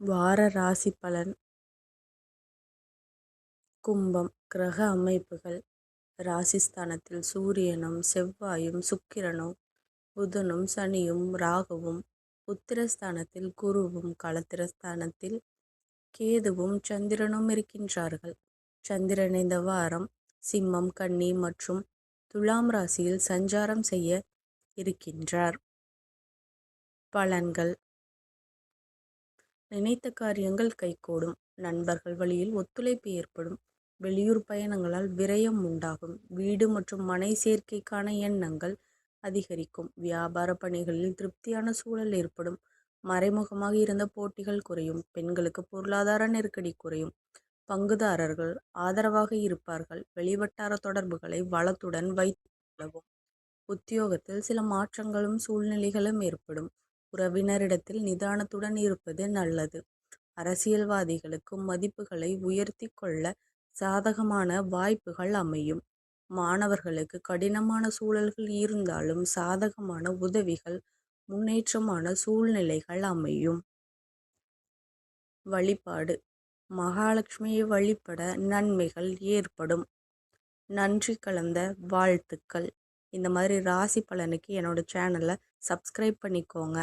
வார ராசி பலன். கும்பம். கிரக அமைப்புகள். ராசிஸ்தானத்தில் சூரியனும் செவ்வாயும் சுக்கிரனும் புதனும் சனியும் ராகுவும், உத்திரஸ்தானத்தில் குருவும் களத்திரஸ்தானத்தில் கேதுவும் சந்திரனும் இருக்கின்றார்கள். சந்திரன் இந்த வாரம் சிம்மம், கன்னி மற்றும் துலாம் ராசியில் சஞ்சாரம் செய்ய இருக்கின்றார். பலன்கள். நினைத்த காரியங்கள் கைகூடும். நண்பர்கள் வழியில் ஒத்துழைப்பு ஏற்படும். வெளியூர் பயணங்களால் விரயம் உண்டாகும். வீடு மற்றும் மனை சேர்க்கைக்கான எண்ணங்கள் அதிகரிக்கும். வியாபார பணிகளில் திருப்தியான சூழல் ஏற்படும். மறைமுகமாக இருந்த போட்டிகள் குறையும். பெண்களுக்கு பொருளாதார நெருக்கடி குறையும். பங்குதாரர்கள் ஆதரவாக இருப்பார்கள். வெளிவட்டார தொடர்புகளை வளத்துடன் வைத்துக் உத்தியோகத்தில் சில மாற்றங்களும் சூழ்நிலைகளும் ஏற்படும். உறவினரிடத்தில் நிதானத்துடன் இருப்பது நல்லது. அரசியல்வாதிகளுக்கு மதிப்புகளை உயர்த்தி கொள்ள சாதகமான வாய்ப்புகள் அமையும். மாணவர்களுக்கு கடினமான சூழல்கள் இருந்தாலும் சாதகமான உதவிகள், முன்னேற்றமான சூழ்நிலைகள் அமையும். வழிபாடு. மகாலட்சுமியை வழிபட நன்மைகள் ஏற்படும். நன்றி கலந்த வாழ்த்துக்கள். இந்த மாதிரி ராசி பலனுக்கு என்னோட சேனலை சப்ஸ்கிரைப் பண்ணிக்கோங்க.